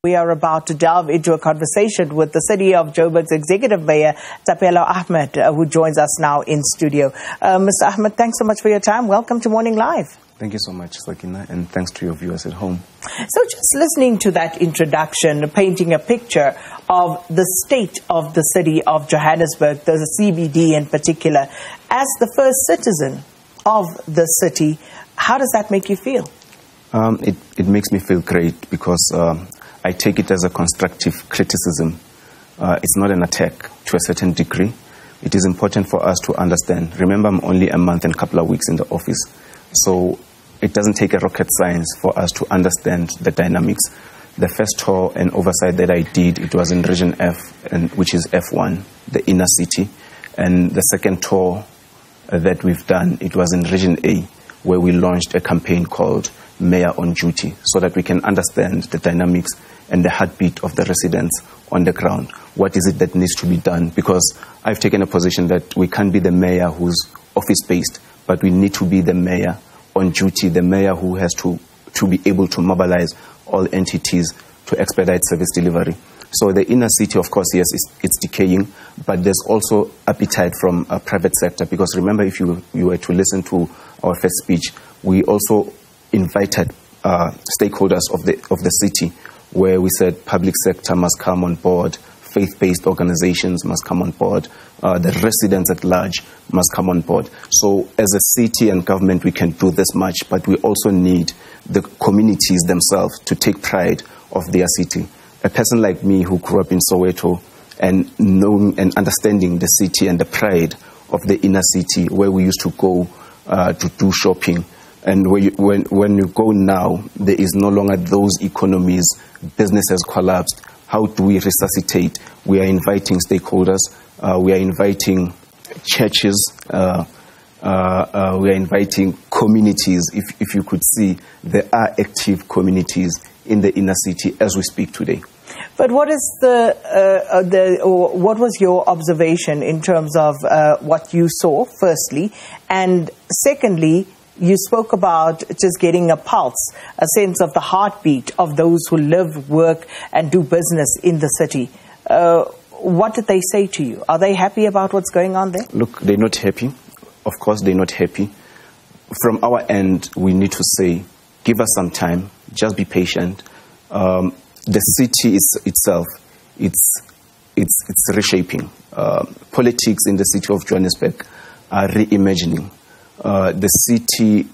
We are about to delve into a conversation with the City of Joburg's Executive Mayor, Thapelo Amad, who joins us now in studio. Mr. Ahmed, thanks so much for your time. Welcome to Morning Live. Thank you so much, Sakina, and thanks to your viewers at home. So just listening to that introduction, painting a picture of the state of the city of Johannesburg, the CBD in particular, as the first citizen of the city, how does that make you feel? It makes me feel great because I take it as a constructive criticism. It's not an attack to a certain degree. It is important for us to understand. Remember, I'm only a month and a couple of weeks in the office. So it doesn't take a rocket science for us to understand the dynamics. The first tour and oversight that I did, it was in Region F, which is F1, the inner city. And the second tour that we've done, it was in Region A, where we launched a campaign called Mayor on Duty, so that we can understand the dynamics and the heartbeat of the residents on the ground. What is it that needs to be done? Because I've taken a position that we can't be the mayor who's office-based, but we need to be the mayor on duty, the mayor who has to be able to mobilize all entities to expedite service delivery. So the inner city, of course, yes, it's decaying, but there's also appetite from a private sector, because remember, if you were to listen to our first speech, we also invited stakeholders of the city, where we said public sector must come on board, faith-based organizations must come on board, the residents at large must come on board. So as a city and government, we can do this much, but we also need the communities themselves to take pride of their city. A person like me who grew up in Soweto and knowing and understanding the city and the pride of the inner city, where we used to go to do shopping, and when you go now, there is no longer those economies, business has collapsed. How do we resuscitate? We are inviting stakeholders, we are inviting churches, we are inviting communities. If you could see, there are active communities in the inner city as we speak today. But what is what was your observation in terms of what you saw, firstly, and secondly, you spoke about just getting a pulse, a sense of the heartbeat of those who live, work, and do business in the city. What did they say to you? Are they happy about what's going on there? Look, they're not happy. Of course, they're not happy. From our end, we need to say, give us some time, just be patient. The city itself, it's reshaping. Politics in the city of Johannesburg are reimagining. The city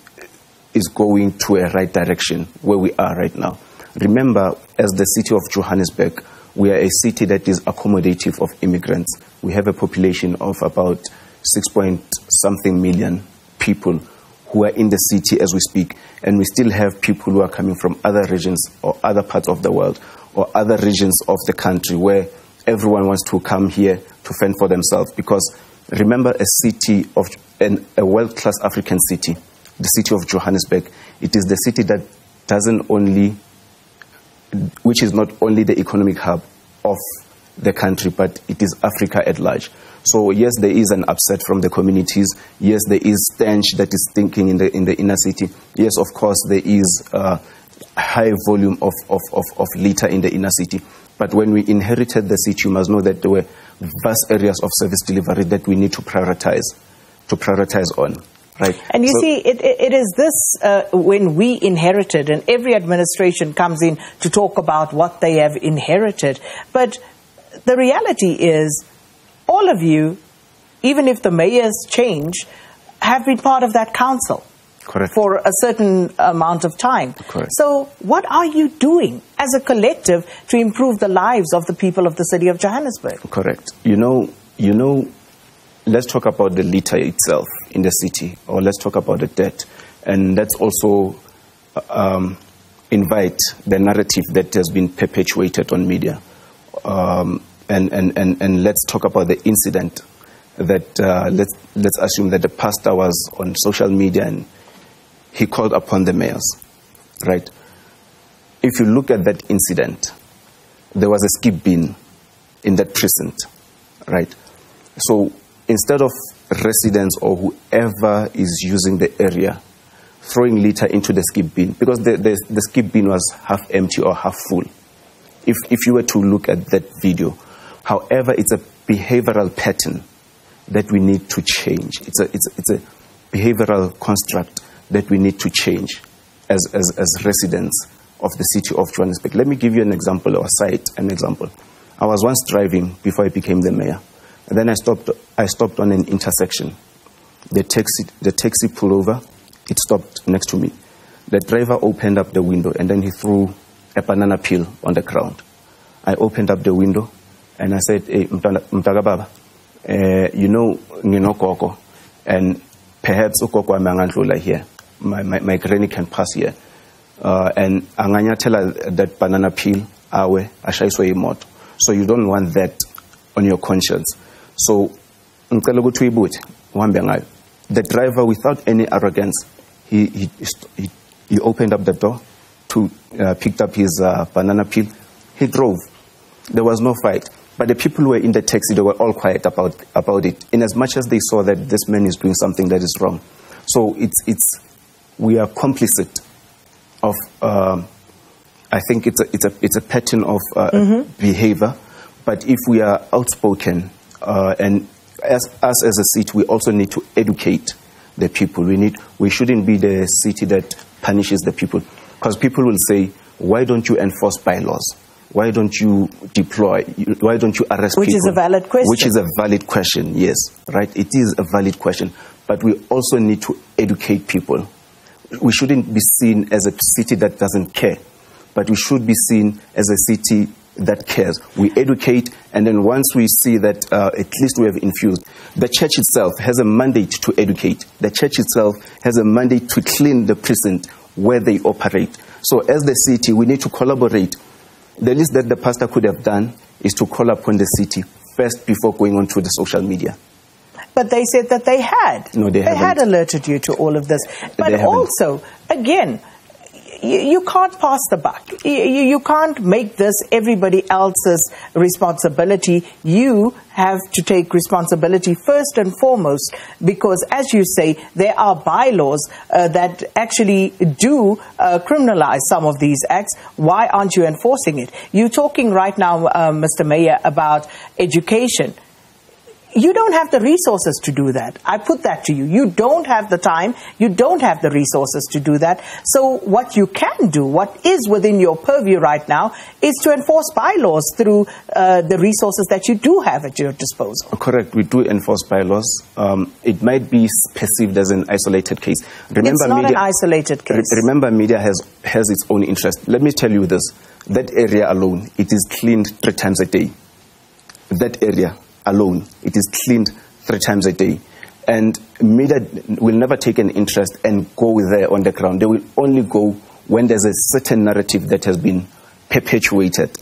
is going to a right direction where we are right now. Remember, as the city of Johannesburg, we are a city that is accommodative of immigrants. We have a population of about 6-point-something million people who are in the city as we speak, and we still have people who are coming from other regions or other parts of the world or other regions of the country where everyone wants to come here to fend for themselves. Because remember, a city of a world-class African city, the city of Johannesburg, it is the city that which is not only the economic hub of the country, but it is Africa at large. So yes, there is an upset from the communities. Yes, there is stench that is stinking in the inner city. Yes, of course, there is a high volume of litter in the inner city. But when we inherited the city, you must know that there were vast areas of service delivery that we need to prioritize on. Right. And you see, it is this, when we inherited, and every administration comes in to talk about what they have inherited. But the reality is, all of you, even if the mayors change, have been part of that council. Correct. For a certain amount of time. Correct. So what are you doing as a collective to improve the lives of the people of the city of Johannesburg? Correct. You know, let's talk about the litter itself in the city, or let's talk about the debt. And let's also invite the narrative that has been perpetuated on media. And let's talk about the incident that, let's assume that the pastor was on social media and he called upon the mayors, right? If you look at that incident, there was a skip bin in that precinct, right? So instead of residents or whoever is using the area throwing litter into the skip bin, because the skip bin was half empty or half full, if you were to look at that video. However, it's a behavioral pattern that we need to change. It's a behavioral construct that we need to change as residents of the city of Johannesburg. Let me give you an example, or cite an example. I was once driving before I became the mayor, and then I stopped on an intersection. The taxi pulled over. It stopped next to me. The driver opened up the window, and then he threw a banana peel on the ground. I opened up the window, and I said, "Hey, Mtaga Baba, you know Koko, and perhaps Ukoko amangandlula here. My granny can pass here. And anganya tell her that banana peel awe ashaiswe imoto. So you don't want that on your conscience. So the driver, without any arrogance, he opened up the door, picked up his banana peel. He drove. There was no fight. But the people who were in the taxi, they were all quiet about it, in as much as they saw that this man is doing something that is wrong. So we are complicit of, I think it's a pattern of behavior. But if we are outspoken, and as a city, we also need to educate the people. We shouldn't be the city that punishes the people, because people will say, why don't you enforce bylaws? Why don't you deploy? Why don't you arrest people? Which is a valid question. Which is a valid question, yes, right? It is a valid question. But we also need to educate people. We shouldn't be seen as a city that doesn't care, but we should be seen as a city that cares. We educate, and then once we see that at least we have infused, the church itself has a mandate to educate. The church itself has a mandate to clean the precinct where they operate. So as the city, we need to collaborate. The least that the pastor could have done is to call upon the city first before going on to the social media. But they said that they had. No, they haven't. They had alerted you to all of this. But also, again, you can't pass the buck. You can't make this everybody else's responsibility. You have to take responsibility first and foremost, because, as you say, there are bylaws that actually do criminalize some of these acts. Why aren't you enforcing it? You're talking right now, Mr. Mayor, about education. You don't have the resources to do that. I put that to you. You don't have the time. You don't have the resources to do that. So what you can do, what is within your purview right now, is to enforce bylaws through the resources that you do have at your disposal. Correct. We do enforce bylaws. It might be perceived as an isolated case. Remember, it's not an isolated case. Remember, media has its own interest. Let me tell you this. That area alone, it is cleaned 3 times a day. That area alone, it is cleaned 3 times a day. And media will never take an interest and go there on the ground. They will only go when there's a certain narrative that has been perpetuated.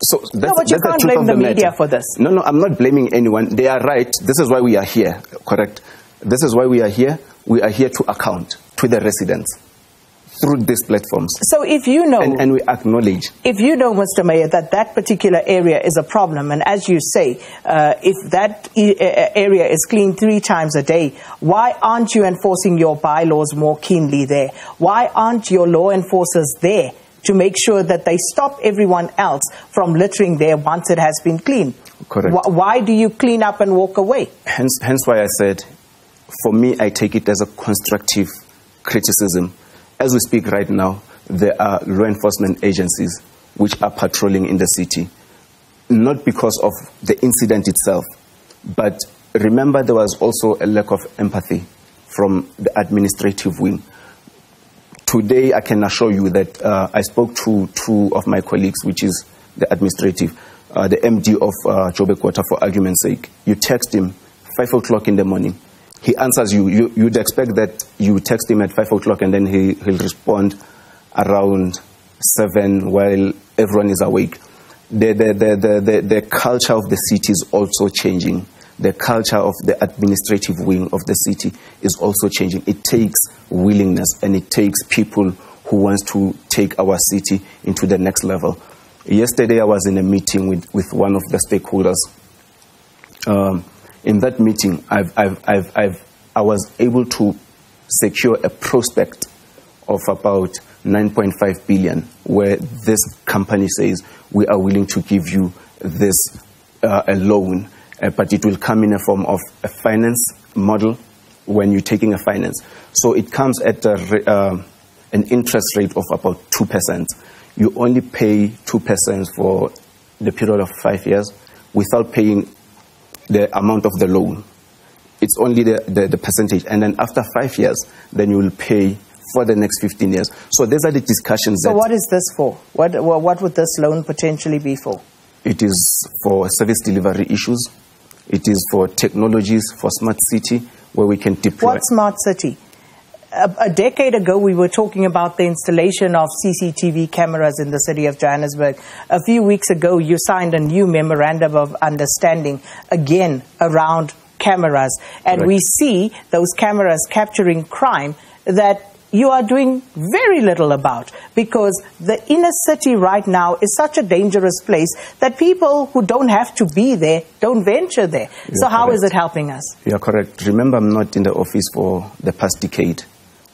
So that's, no, but you can't blame the media for this. No, I'm not blaming anyone. They are right. This is why we are here, correct? This is why we are here. We are here to account to the residents through these platforms. So if you know... And we acknowledge. If you know, Mr. Mayor, that particular area is a problem, and as you say, if that area is cleaned 3 times a day, why aren't you enforcing your bylaws more keenly there? Why aren't your law enforcers there to make sure that they stop everyone else from littering there once it has been cleaned? Correct. Why do you clean up and walk away? Hence why I said, for me, I take it as a constructive criticism. As we speak right now, there are law enforcement agencies which are patrolling in the city, not because of the incident itself, but remember there was also a lack of empathy from the administrative wing. Today, I can assure you that I spoke to 2 of my colleagues, which is the administrative, the MD of Joburg Water, for argument's sake. You text him 5 o'clock in the morning. He answers you. You'd expect that you text him at 5 o'clock and then he'll respond around 7 while everyone is awake. The culture of the city is also changing. The culture of the administrative wing of the city is also changing. It takes willingness, and it takes people who want to take our city into the next level. Yesterday I was in a meeting with one of the stakeholders. In that meeting, I was able to secure a prospect of about 9.5 billion, where this company says we are willing to give you this a loan, but it will come in a form of a finance model when you're taking a finance. So it comes at an interest rate of about 2%. You only pay 2% for the period of 5 years without paying the amount of the loan. It's only the percentage. And then after 5 years, then you will pay for the next 15 years. So these are the discussions. So what is this for? What would this loan potentially be for? It is for service delivery issues. It is for technologies, for smart city, where we can deploy. What smart city? A decade ago, we were talking about the installation of CCTV cameras in the city of Johannesburg. A few weeks ago, you signed a new memorandum of understanding, again, around cameras. And Correct. we see those cameras capturing crime that you are doing very little about, because the inner city right now is such a dangerous place that people who don't have to be there don't venture there. So how is it helping us? You are correct. Remember, I'm not in the office for the past decade.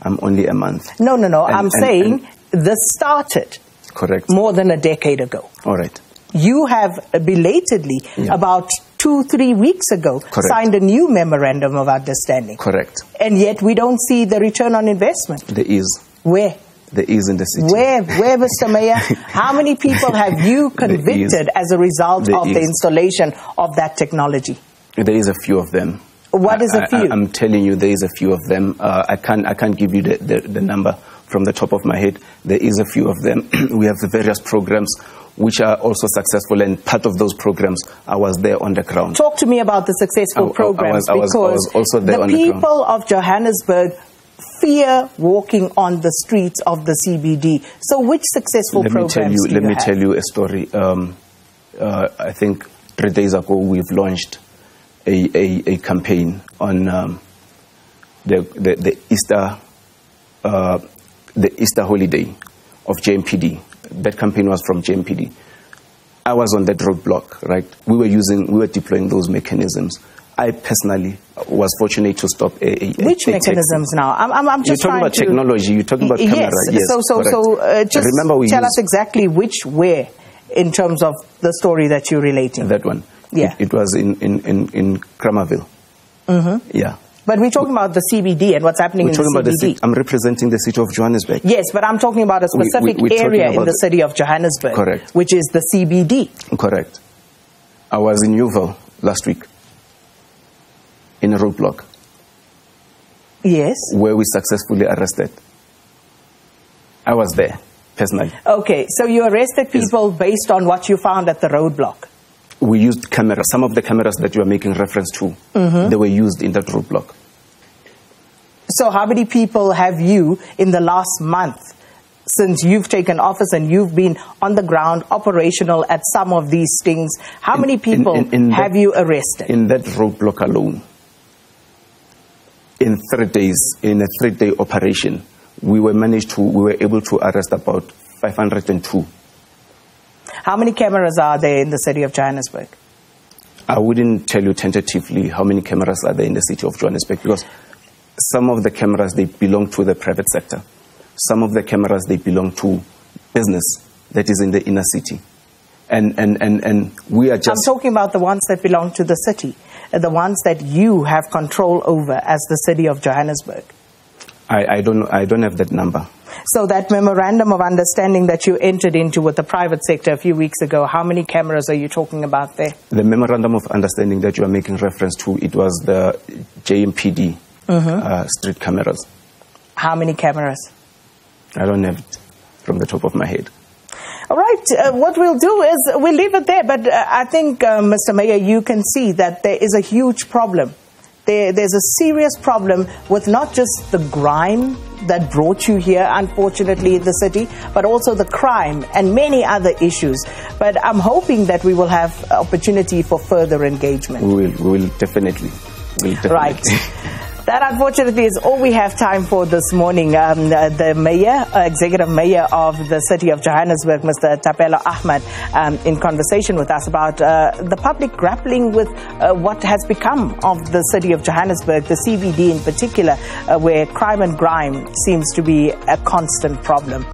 I'm only a month. No. I'm saying this started correct. More than a decade ago. All right. You have belatedly, about 2-3 weeks ago, Correct. signed a new memorandum of understanding. Correct. And yet we don't see the return on investment. There is. Where? There is in the city. Where, Mr. Mayor? How many people have you convicted as a result of the installation of that technology? There is a few of them. What is a few? I'm telling you, there is a few of them. I can't give you the number from the top of my head. There is a few of them. We have the various programs which are also successful, and part of those programs, I was there on the ground. Talk to me about the successful programs, because I was also there the on the ground. people of Johannesburg fear walking on the streets of the CBD. So which successful programs do you have? Let me tell you a story. I think 3 days ago, we've launched a campaign on the Easter holiday of JMPD. That campaign was from JMPD. I was on that roadblock, right? We were deploying those mechanisms. I personally was fortunate to stop Which mechanisms now? I'm just You're talking about technology. You're talking about camera. Yes. So just remember tell us exactly where in terms of the story that you're relating. That one. Yeah. It was in Kramerville. Mm-hmm. Yeah. But we're talking about the CBD and what's happening in the CBD. I'm representing the city of Johannesburg. Yes, but I'm talking about a specific area in the city of Johannesburg. Correct. Which is the CBD. Correct. I was in Newville last week in a roadblock. Yes. Where we successfully arrested. I was there, personally. Okay, so you arrested people based on what you found at the roadblock? We used cameras. Some of the cameras that you are making reference to, they were used in that roadblock. So how many people have you, in the last month, since you've taken office and you've been on the ground, operational at some of these things, how many people have you arrested? In that roadblock alone, in 3 days, in a 3-day operation, we were able to arrest about 502. How many cameras are there in the city of Johannesburg? I wouldn't tell you tentatively how many cameras are there in the city of Johannesburg, because some of the cameras, they belong to the private sector. Some of the cameras, they belong to business that is in the inner city. And we are just... I'm talking about the ones that belong to the city, the ones that you have control over as the city of Johannesburg. I don't have that number. So that memorandum of understanding that you entered into with the private sector a few weeks ago, how many cameras are you talking about there? The memorandum of understanding that you are making reference to, it was the JMPD street cameras. How many cameras? I don't have it from the top of my head. All right, what we'll do is we'll leave it there. But I think, Mr. Mayor, you can see that there is a huge problem. There's a serious problem with not just the grime that brought you here, unfortunately, in the city, but also the crime and many other issues. But I'm hoping that we will have opportunity for further engagement. We will definitely. Right. That, unfortunately, is all we have time for this morning. The mayor, executive mayor of the city of Johannesburg, Mr. Thapelo Amad, in conversation with us about the public grappling with what has become of the city of Johannesburg, the CBD in particular, where crime and grime seems to be a constant problem.